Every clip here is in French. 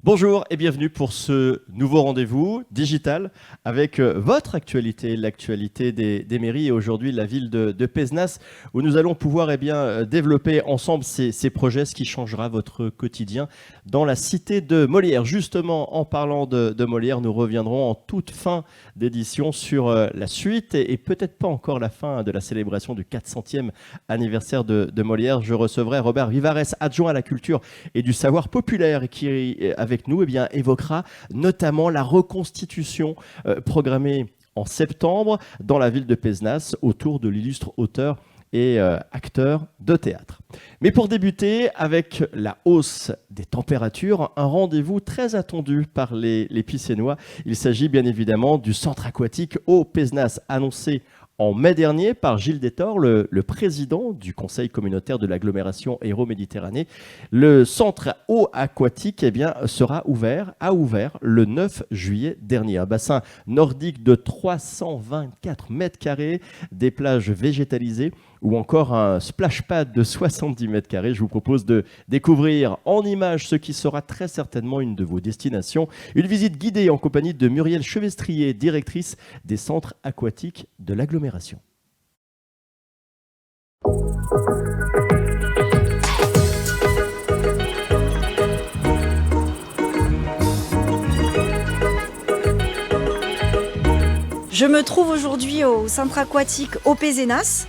Bonjour et bienvenue pour ce nouveau rendez-vous digital avec votre actualité, l'actualité des mairies et aujourd'hui la ville de Pézenas où nous allons pouvoir développer ensemble ces projets, ce qui changera votre quotidien dans la cité de Molière. Justement, en parlant de Molière, nous reviendrons en toute fin d'édition sur la suite et peut-être pas encore la fin de la célébration du 400e anniversaire de Molière. Je recevrai Robert Vivares, adjoint à la culture et du savoir populaire qui avec nous évoquera notamment la reconstitution programmée en septembre dans la ville de Pézenas autour de l'illustre auteur et acteur de théâtre. Mais pour débuter, avec la hausse des températures, un rendez-vous très attendu par les Picénois. Il s'agit bien évidemment du centre aquatique au Pézenas, annoncé en mai dernier par Gilles Détor, le président du Conseil communautaire de l'agglomération Hérault-Méditerranée. Le centre eau aquatique a ouvert le 9 juillet dernier. Un bassin nordique de 324 mètres carrés, des plages végétalisées ou encore un splash pad de 70 mètres carrés. Je vous propose de découvrir en images ce qui sera très certainement une de vos destinations. Une visite guidée en compagnie de Muriel Chevestrier, directrice des centres aquatiques de l'agglomération. Je me trouve aujourd'hui au centre aquatique au Pézenas,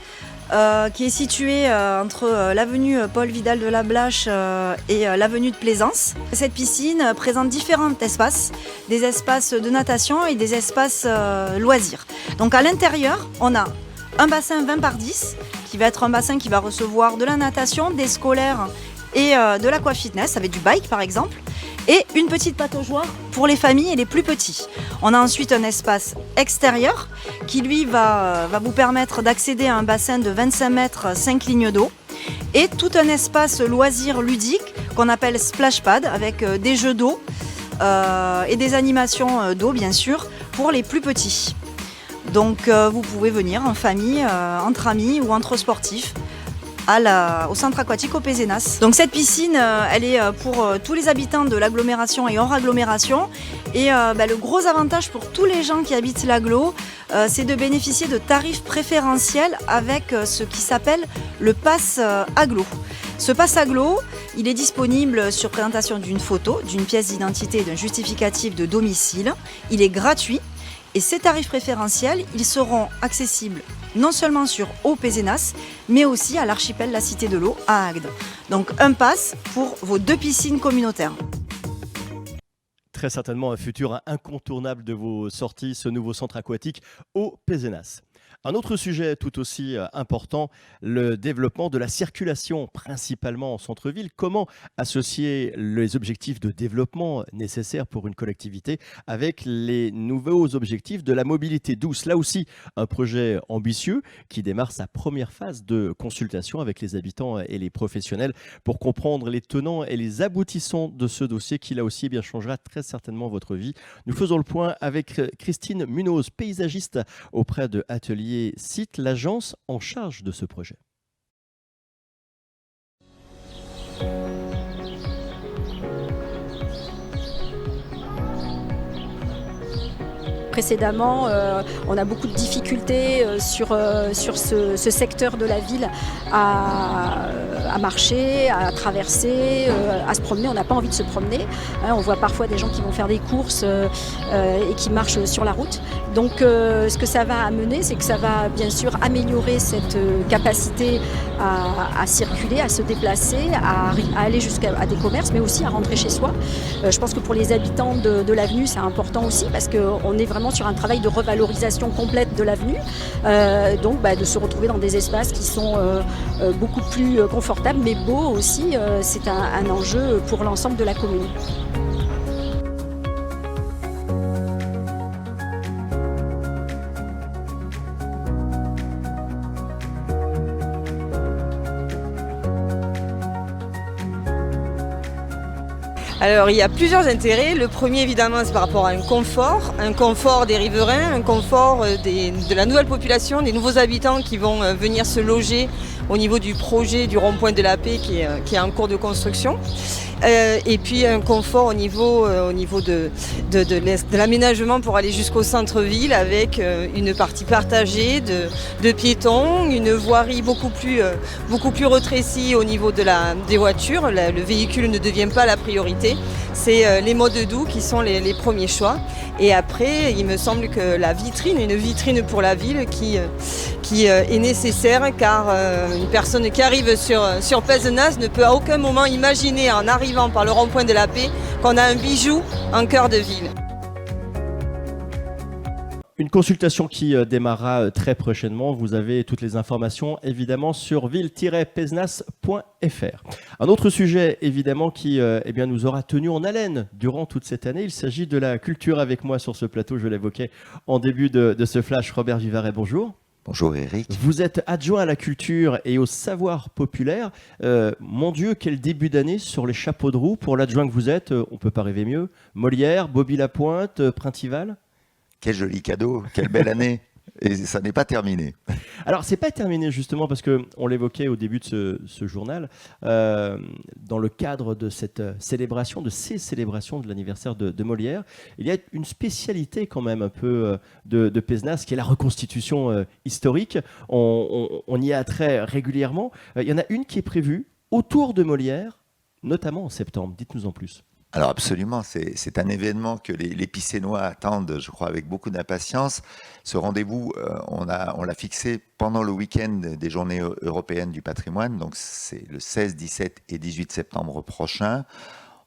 qui est situé entre l'avenue Paul Vidal de la Blache et l'avenue de Plaisance. Cette piscine présente différents espaces, des espaces de natation et des espaces loisirs. Donc à l'intérieur, on a un bassin 20 par 10, qui va être un bassin qui va recevoir de la natation, des scolaires et de l'aquafitness, avec du bike par exemple. Et une petite pataugeoire pour les familles et les plus petits. On a ensuite un espace extérieur qui lui va vous permettre d'accéder à un bassin de 25 mètres, 5 lignes d'eau et tout un espace loisir ludique qu'on appelle splash pad avec des jeux d'eau et des animations d'eau bien sûr pour les plus petits. Donc vous pouvez venir en famille, entre amis ou entre sportifs. Au centre aquatique au Pézenas. Donc cette piscine, elle est pour tous les habitants de l'agglomération et hors agglomération. Et le gros avantage pour tous les gens qui habitent l'agglo, c'est de bénéficier de tarifs préférentiels avec ce qui s'appelle le pass agglo. Ce pass agglo, il est disponible sur présentation d'une photo, d'une pièce d'identité et d'un justificatif de domicile. Il est gratuit. Et ces tarifs préférentiels, ils seront accessibles non seulement sur Eau Pézenas, mais aussi à l'archipel La Cité de l'Eau à Agde. Donc un pass pour vos 2 piscines communautaires. Très certainement un futur incontournable de vos sorties, ce nouveau centre aquatique au Pézenas. Un autre sujet tout aussi important, le développement de la circulation, principalement en centre-ville. Comment associer les objectifs de développement nécessaires pour une collectivité avec les nouveaux objectifs de la mobilité douce? Là aussi, un projet ambitieux qui démarre sa première phase de consultation avec les habitants et les professionnels pour comprendre les tenants et les aboutissants de ce dossier qui, là aussi, changera très certainement votre vie. Nous faisons le point avec Christine Munoz, paysagiste auprès de Atelier Site, l'agence en charge de ce projet. Précédemment, on a beaucoup de difficultés sur ce secteur de la ville à marcher, à traverser, à se promener. On n'a pas envie de se promener. On voit parfois des gens qui vont faire des courses et qui marchent sur la route. Donc ce que ça va amener, c'est que ça va bien sûr améliorer cette capacité à circuler, à se déplacer, à aller jusqu'à des commerces, mais aussi à rentrer chez soi. Je pense que pour les habitants de l'avenue, c'est important aussi parce qu'on est vraiment sur un travail de revalorisation complète de l'avenue, donc de se retrouver dans des espaces qui sont beaucoup plus confortables mais beaux aussi, c'est un enjeu pour l'ensemble de la commune. Alors il y a plusieurs intérêts. Le premier évidemment c'est par rapport à un confort des riverains, un confort de la nouvelle population, des nouveaux habitants qui vont venir se loger au niveau du projet du rond-point de la Paix qui est en cours de construction. Et puis un confort au niveau de l'aménagement pour aller jusqu'au centre-ville avec une partie partagée de piétons, une voirie beaucoup plus rétrécie au niveau des voitures. Le véhicule ne devient pas la priorité. C'est les modes doux qui sont les premiers choix. Et après, il me semble que une vitrine pour la ville qui est nécessaire, car une personne qui arrive sur Pézenas ne peut à aucun moment imaginer, en arrivant par le rond-point de la Paix, qu'on a un bijou en cœur de ville. Une consultation qui démarrera très prochainement. Vous avez toutes les informations évidemment sur ville-pézenas.fr. Un autre sujet évidemment qui nous aura tenu en haleine durant toute cette année. Il s'agit de la culture. Avec moi sur ce plateau, je l'évoquais en début de ce flash, Robert Vivarais, bonjour. Bonjour Eric. Vous êtes adjoint à la culture et au savoir populaire. Mon Dieu, quel début d'année sur les chapeaux de roue pour l'adjoint que vous êtes. On ne peut pas rêver mieux. Molière, Bobby Lapointe, Printival. Quel joli cadeau, quelle belle année. Et ça n'est pas terminé. Alors, c'est pas terminé justement parce qu'on l'évoquait au début de ce journal, dans le cadre de cette célébration, de ces célébrations de l'anniversaire de Molière, il y a une spécialité quand même un peu de Pézenas, qui est la reconstitution historique. On y a très régulièrement. Il y en a une qui est prévue autour de Molière, notamment en septembre. Dites-nous en plus. Alors absolument, c'est un événement que les Picénois attendent, je crois, avec beaucoup d'impatience. Ce rendez-vous, on l'a fixé pendant le week-end des Journées européennes du patrimoine, donc c'est le 16, 17 et 18 septembre prochain.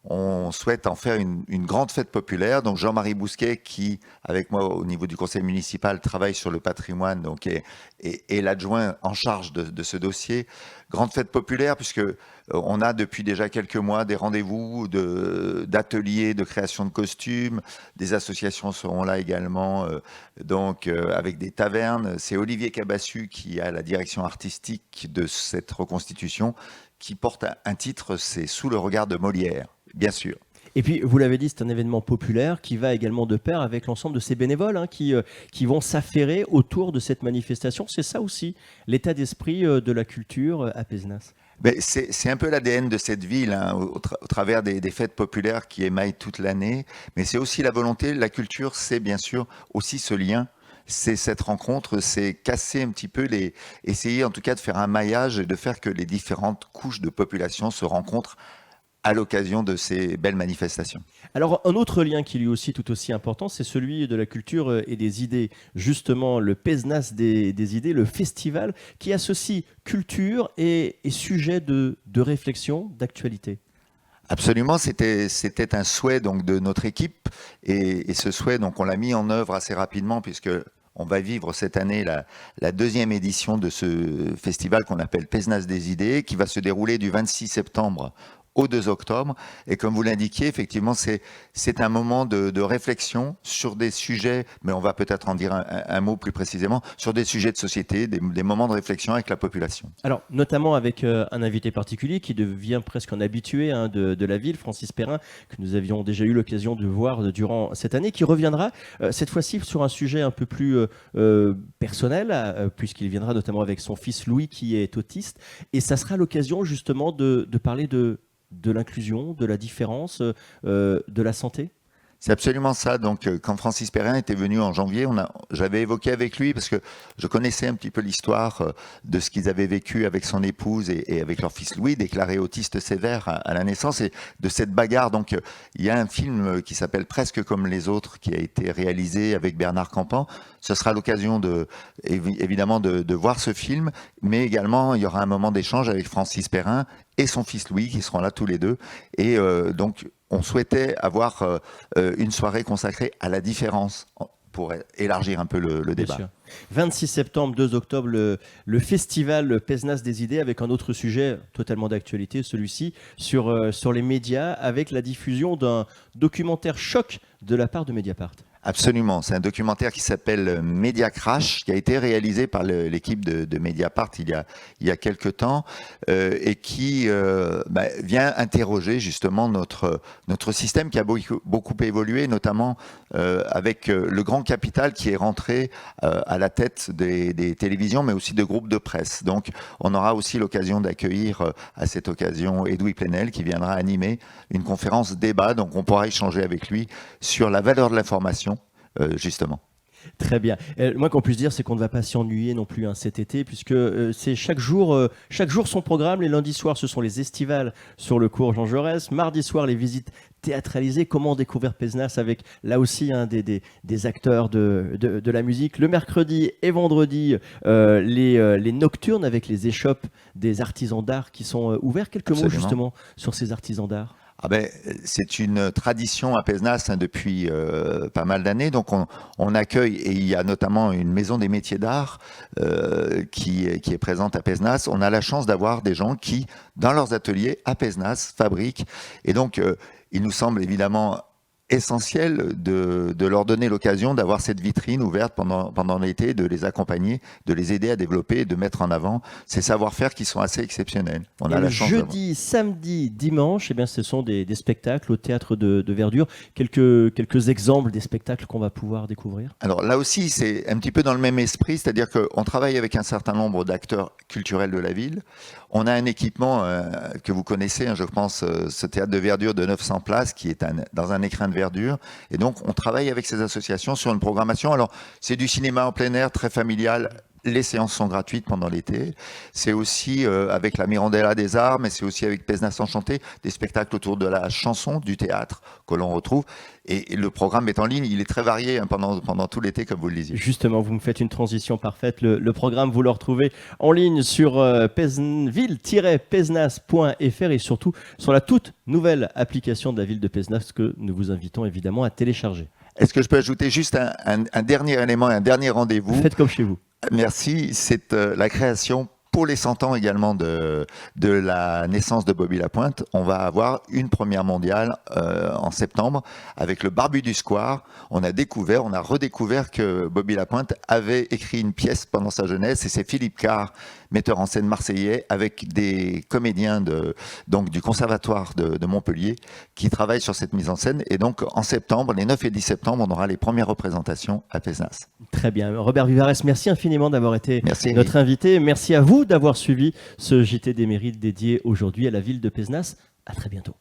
On souhaite en faire une grande fête populaire. Donc Jean-Marie Bousquet, qui, avec moi au niveau du conseil municipal, travaille sur le patrimoine, donc est l'adjoint en charge de ce dossier. Grande fête populaire, puisque on a depuis déjà quelques mois des rendez-vous d'ateliers de création de costumes. Des associations seront là également, avec des tavernes. C'est Olivier Cabassu qui a la direction artistique de cette reconstitution, qui porte un titre, c'est « Sous le regard de Molière ». Bien sûr. Et puis, vous l'avez dit, c'est un événement populaire qui va également de pair avec l'ensemble de ces bénévoles qui vont s'affairer autour de cette manifestation. C'est ça aussi, l'état d'esprit de la culture à Pézenas. C'est un peu l'ADN de cette ville, au travers des fêtes populaires qui émaillent toute l'année. Mais c'est aussi la volonté, la culture, c'est bien sûr aussi ce lien. C'est cette rencontre, c'est casser un petit peu essayer en tout cas de faire un maillage et de faire que les différentes couches de population se rencontrent à l'occasion de ces belles manifestations. Alors, un autre lien qui lui aussi tout aussi important, c'est celui de la culture et des idées. Justement, le Pézenas des idées, le festival qui associe culture et sujet de réflexion, d'actualité. Absolument, c'était un souhait donc de notre équipe et ce souhait donc on l'a mis en œuvre assez rapidement puisque on va vivre cette année la deuxième édition de ce festival qu'on appelle Pézenas des idées, qui va se dérouler du 26 septembre au 2 octobre. Et comme vous l'indiquiez, effectivement, c'est un moment de réflexion sur des sujets, mais on va peut-être en dire un mot plus précisément, sur des sujets de société, des moments de réflexion avec la population. Alors, notamment avec un invité particulier qui devient presque un habitué de la ville, Francis Perrin, que nous avions déjà eu l'occasion de voir durant cette année, qui reviendra cette fois-ci sur un sujet un peu plus personnel, puisqu'il viendra notamment avec son fils Louis qui est autiste. Et ça sera l'occasion justement de parler de l'inclusion, de la différence, de la santé. C'est absolument ça. Donc, quand Francis Perrin était venu en janvier, j'avais évoqué avec lui, parce que je connaissais un petit peu l'histoire de ce qu'ils avaient vécu avec son épouse et avec leur fils Louis, déclaré autiste sévère à la naissance, et de cette bagarre. Donc, il y a un film qui s'appelle Presque comme les autres, qui a été réalisé avec Bernard Campan. Ce sera l'occasion évidemment de voir ce film, mais également, il y aura un moment d'échange avec Francis Perrin et son fils Louis, qui seront là tous les deux. Et donc, on souhaitait avoir une soirée consacrée à la différence pour élargir un peu le débat. Sûr. 26 septembre, 2 octobre, le festival Pézenas des idées avec un autre sujet totalement d'actualité, celui-ci, sur les médias, avec la diffusion d'un documentaire choc de la part de Mediapart. Absolument, c'est un documentaire qui s'appelle Media Crash, qui a été réalisé par l'équipe de Mediapart il y a quelques temps, et qui vient interroger justement notre système qui a beaucoup évolué, notamment avec le grand capital qui est rentré à la tête des télévisions, mais aussi de groupes de presse. Donc on aura aussi l'occasion d'accueillir à cette occasion Edoui Plenel qui viendra animer une conférence débat, donc on pourra échanger avec lui sur la valeur de l'information. Justement. Très bien. Moi, qu'on puisse dire, c'est qu'on ne va pas s'ennuyer non plus cet été, puisque c'est chaque jour son programme. Les lundis soirs, ce sont les estivales sur le cours Jean Jaurès. Mardi soir, les visites théâtralisées. Comment découvrir Pézenas avec, là aussi, des acteurs de la musique. Le mercredi et vendredi, les nocturnes avec les échoppes des artisans d'art qui sont ouverts. Quelques mots, justement, sur ces artisans d'art. C'est une tradition à Pézenas depuis pas mal d'années. Donc on accueille, et il y a notamment une maison des métiers d'art qui est présente à Pézenas. On a la chance d'avoir des gens qui, dans leurs ateliers à Pézenas, fabriquent. Et donc il nous semble évidemment essentiel de leur donner l'occasion d'avoir cette vitrine ouverte pendant l'été, de les accompagner, de les aider à développer et de mettre en avant ces savoir-faire qui sont assez exceptionnels. On a la chance jeudi, samedi, dimanche, ce sont des spectacles au Théâtre de Verdure. Quelques exemples des spectacles qu'on va pouvoir découvrir. Alors là aussi, c'est un petit peu dans le même esprit, c'est-à-dire qu'on travaille avec un certain nombre d'acteurs culturels de la ville. On a un équipement que vous connaissez, je pense, ce Théâtre de Verdure de 900 places qui est dans un écrin de verdure. Et donc, on travaille avec ces associations sur une programmation. Alors, c'est du cinéma en plein air, très familial. Les séances sont gratuites pendant l'été. C'est aussi avec la Mirandella des Arts, mais c'est aussi avec Pézenas Enchanté, des spectacles autour de la chanson, du théâtre que l'on retrouve. Et le programme est en ligne, il est très varié pendant tout l'été, comme vous le disiez. Justement, vous me faites une transition parfaite. Le programme, vous le retrouvez en ligne sur ville-pézenas.fr et surtout sur la toute nouvelle application de la ville de Pézenas que nous vous invitons évidemment à télécharger. Est-ce que je peux ajouter juste un dernier élément, un dernier rendez-vous ? Faites comme chez vous. Merci, c'est la création pour les 100 ans également de la naissance de Bobby Lapointe. On va avoir une première mondiale en septembre avec le Barbu du Square. On a redécouvert que Bobby Lapointe avait écrit une pièce pendant sa jeunesse et c'est Philippe Carr, metteur en scène marseillais, avec des comédiens du Conservatoire de Montpellier qui travaillent sur cette mise en scène. Et donc en septembre, les 9 et 10 septembre, on aura les premières représentations à Pézenas. Très bien. Robert Vivares, merci infiniment d'avoir été notre invité. Merci à vous d'avoir suivi ce JT des Mairies dédié aujourd'hui à la ville de Pézenas. À très bientôt.